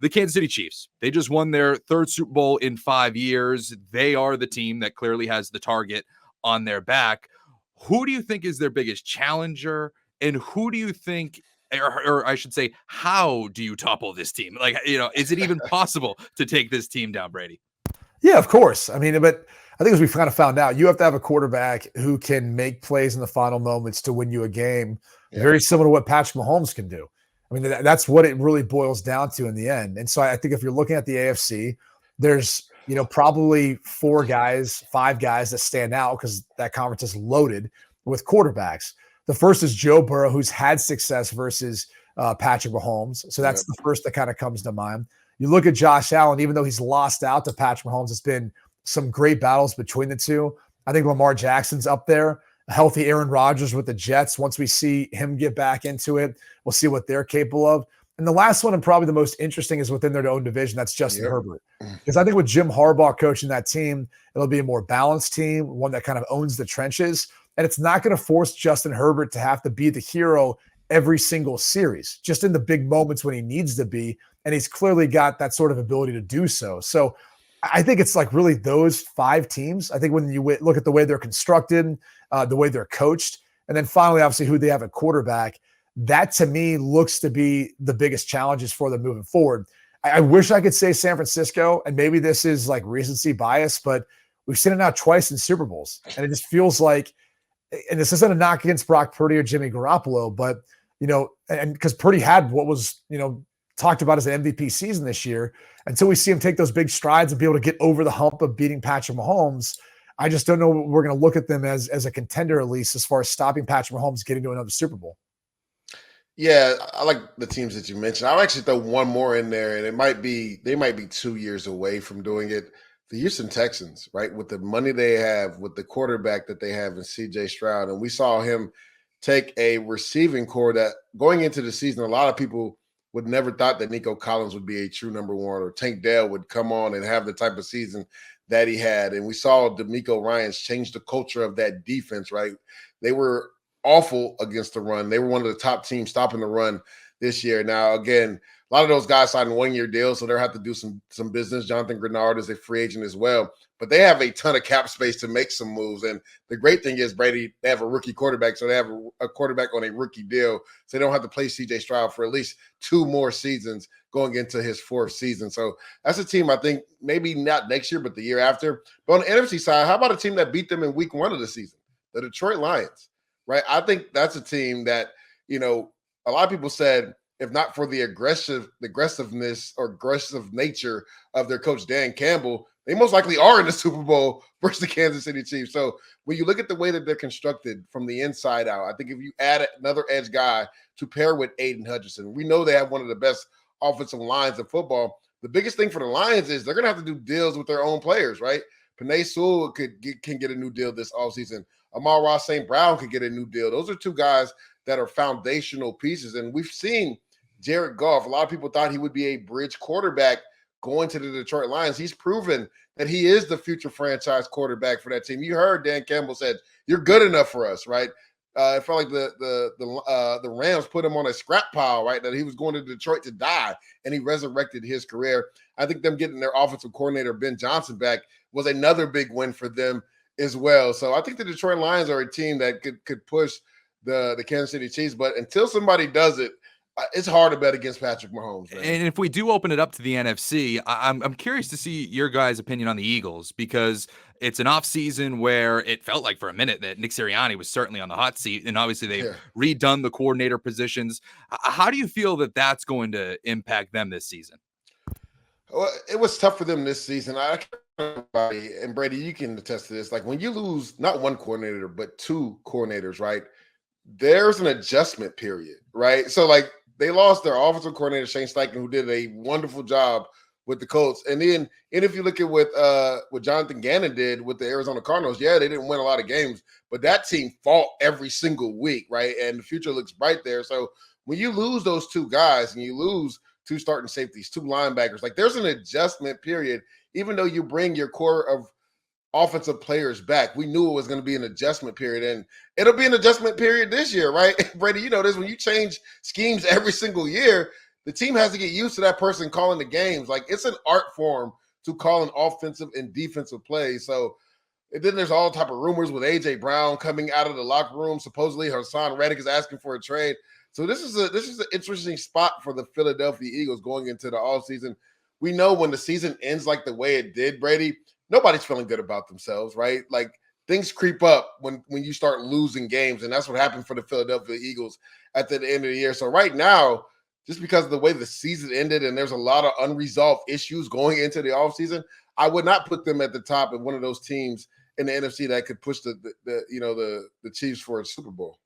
the Kansas City Chiefs. They just won their third Super Bowl in 5 years. They are the team that clearly has the target on their back. Who do you think is their biggest challenger? And who do you think, or I should say, how do you topple this team? Like, is it even possible to take this team down, Brady? Yeah, of course. I mean, but I think as we kind of found out, you have to have a quarterback who can make plays in the final moments to win you a game, very similar to what Patrick Mahomes can do. I mean, that's what it really boils down to in the end. And so I think if you're looking at the AFC, there's, probably 5 guys that stand out because that conference is loaded with quarterbacks. The first is Joe Burrow, who's had success versus Patrick Mahomes. So that's the first that kind of comes to mind. You look at Josh Allen, even though he's lost out to Patrick Mahomes, it's been some great battles between the two. I think Lamar Jackson's up there. A healthy Aaron Rodgers with the Jets. Once we see him get back into it, we'll see what they're capable of. And the last one, and probably the most interesting, is within their own division. That's Justin Herbert. Because I think with Jim Harbaugh coaching that team, it'll be a more balanced team, one that kind of owns the trenches. And it's not going to force Justin Herbert to have to be the hero every single series, just in the big moments when he needs to be. And he's clearly got that sort of ability to do so. So I think it's like really those 5 teams. I think when you look at the way they're constructed, the way they're coached, and then finally, obviously, who they have at quarterback, that to me looks to be the biggest challenges for them moving forward. I wish I could say San Francisco, and maybe this is like recency bias, but we've seen it now twice in Super Bowls. And it just feels like, and this isn't a knock against Brock Purdy or Jimmy Garoppolo, but, and because Purdy had what was, talked about as an MVP season this year, until we see him take those big strides and be able to get over the hump of beating Patrick Mahomes, I just don't know what we're going to look at them as a contender, at least as far as stopping Patrick Mahomes getting to another Super Bowl. Yeah, I like the teams that you mentioned. I'll actually throw one more in there, and they might be 2 years away from doing it. The Houston Texans, right, with the money they have, with the quarterback that they have in C.J. Stroud, and we saw him take a receiving core that going into the season, a lot of people would never thought that Nico Collins would be a true number one, or Tank Dell would come on and have the type of season that he had. And we saw DeMeco Ryans change the culture of that defense, right? They were awful against the run. They were one of the top teams stopping the run this year. Now, again, a lot of those guys signed 1-year deals, so they'll have to do some business. Jonathan Grenard is a free agent as well. But they have a ton of cap space to make some moves. And the great thing is, Brady, they have a rookie quarterback, so they have a quarterback on a rookie deal. So they don't have to play C.J. Stroud for at least 2 more seasons going into his 4th season. So that's a team I think maybe not next year, but the year after. But on the NFC side, how about a team that beat them in week 1 of the season? The Detroit Lions, right? I think that's a team that, a lot of people said, if not for the aggressiveness or aggressive nature of their coach, Dan Campbell, they most likely are in the Super Bowl versus the Kansas City Chiefs. So when you look at the way that they're constructed from the inside out, I think if you add another edge guy to pair with Aiden Hutchinson, we know they have one of the best offensive lines in football. The biggest thing for the Lions is they're going to have to do deals with their own players, right? Penei Sewell can get a new deal this offseason. Amon-Ra St. Brown could get a new deal. Those are 2 guys that are foundational pieces. And we've seen Jared Goff. A lot of people thought he would be a bridge quarterback going to the Detroit Lions. He's proven that he is the future franchise quarterback for that team. You heard Dan Campbell said, "You're good enough for us," right? It felt like the Rams put him on a scrap pile, right? That he was going to Detroit to die, and he resurrected his career. I think them getting their offensive coordinator Ben Johnson back was another big win for them as well. So I think the Detroit Lions are a team that could push the Kansas City Chiefs, but until somebody does it, it's hard to bet against Patrick Mahomes. Man. And if we do open it up to the NFC, I'm curious to see your guys' opinion on the Eagles, because it's an offseason where it felt like for a minute that Nick Sirianni was certainly on the hot seat, and obviously they've redone the coordinator positions. How do you feel that that's going to impact them this season? Well, it was tough for them this season. And Brady, you can attest to this. Like when you lose not one coordinator, but 2 coordinators, right? There's an adjustment period, right? So like, they lost their offensive coordinator, Shane Steichen, who did a wonderful job with the Colts. And then, and if you look at what Jonathan Gannon did with the Arizona Cardinals, they didn't win a lot of games, but that team fought every single week, right? And the future looks bright there. So when you lose those 2 guys and you lose 2 starting safeties, 2 linebackers, like there's an adjustment period, even though you bring your core of offensive players back. We knew it was going to be an adjustment period, and it'll be an adjustment period this year, right? Brady, you know this, when you change schemes every single year, the team has to get used to that person calling the games. Like, it's an art form to call an offensive and defensive plays. So, and then there's all type of rumors with A.J. Brown coming out of the locker room. Supposedly, Hassan Reddick is asking for a trade. So this is an interesting spot for the Philadelphia Eagles going into the offseason. We know when the season ends like the way it did, Brady, nobody's feeling good about themselves, right? Like, things creep up when you start losing games, and that's what happened for the Philadelphia Eagles at the end of the year. So right now, just because of the way the season ended and there's a lot of unresolved issues going into the offseason, I would not put them at the top of one of those teams in the NFC that could push the Chiefs for a Super Bowl.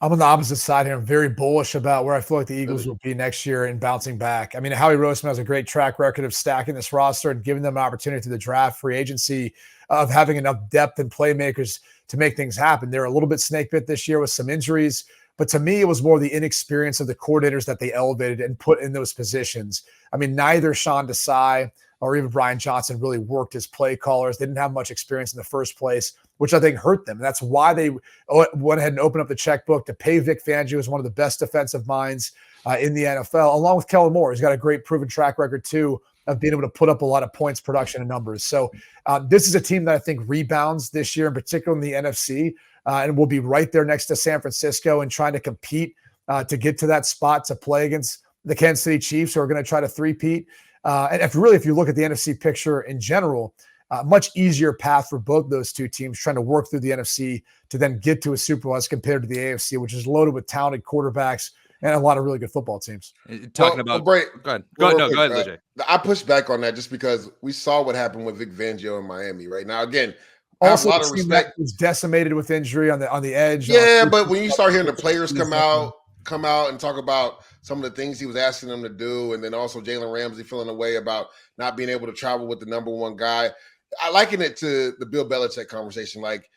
I'm on the opposite side here. I'm very bullish about where I feel like the Eagles will be next year and bouncing back. I mean, Howie Roseman has a great track record of stacking this roster and giving them an opportunity to the draft, free agency, of having enough depth and playmakers to make things happen. They're a little bit snake bit this year with some injuries, but to me, it was more the inexperience of the coordinators that they elevated and put in those positions. I mean, neither Sean Desai or even Brian Johnson really worked as play callers. They didn't have much experience in the first place, which I think hurt them. And that's why they went ahead and opened up the checkbook to pay Vic Fangio, who's one of the best defensive minds in the NFL, along with Kellen Moore. He's got a great proven track record, too, of being able to put up a lot of points, production, and numbers. So this is a team that I think rebounds this year, in particular in the NFC, and will be right there next to San Francisco and trying to compete to get to that spot to play against the Kansas City Chiefs, who are going to try to three-peat. And if you look at the NFC picture in general, much easier path for both those two teams trying to work through the NFC to then get to a Super Bowl as compared to the AFC, which is loaded with talented quarterbacks and a lot of really good football teams. Go ahead, LJ. I push back on that just because we saw what happened with Vic Fangio in Miami. Right now, again, I have a lot of respect. Was decimated with injury on the edge. Yeah, but when you start hearing the players come out and talk about some of the things he was asking them to do, and then also Jalen Ramsey feeling a way about not being able to travel with the number one guy, I liken it to the Bill Belichick conversation. Like,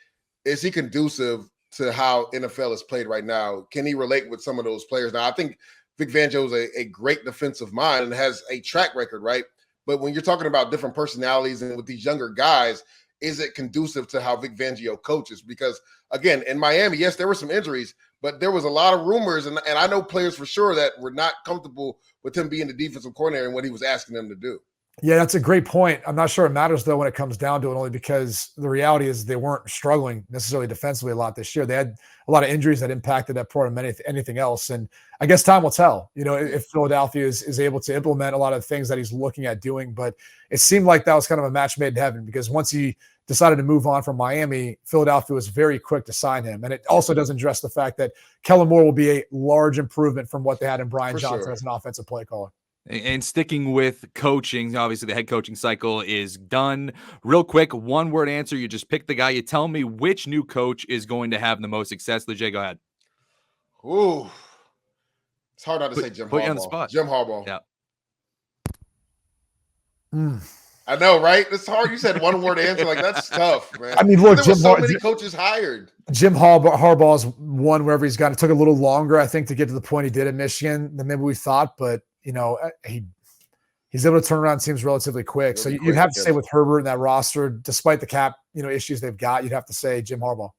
is he conducive to how NFL is played right now? Can he relate with some of those players? Now, I think Vic Fangio is a great defensive mind and has a track record, right? But when you're talking about different personalities and with these younger guys, is it conducive to how Vic Fangio coaches? Because, again, in Miami, yes, there were some injuries, but there was a lot of rumors, and I know players for sure that were not comfortable with him being the defensive coordinator and what he was asking them to do. Yeah, that's a great point. I'm not sure it matters, though, when it comes down to it, only because the reality is they weren't struggling necessarily defensively a lot this year. They had a lot of injuries that impacted that part of anything else. And I guess time will tell, if Philadelphia is able to implement a lot of the things that he's looking at doing. But it seemed like that was kind of a match made in heaven, because once he decided to move on from Miami, Philadelphia was very quick to sign him. And it also doesn't address the fact that Kellen Moore will be a large improvement from what they had in Brian Johnson as an offensive play caller. And sticking with coaching, obviously the head coaching cycle is done. Real quick, one-word answer. You just pick the guy. You tell me which new coach is going to have the most success. Lejay, go ahead. Ooh. It's hard not to say Jim Harbaugh. Put you on the spot. Jim Harbaugh. Yeah. I know, right? It's hard. You said one-word answer. Like, that's tough, man. I mean, look, there were so many coaches hired. Jim Harbaugh's won wherever he's gone. It took a little longer, I think, to get to the point he did at Michigan than maybe we thought, but he's able to turn around teams relatively quick. So you'd have to say with Herbert and that roster, despite the cap, issues they've got, you'd have to say Jim Harbaugh.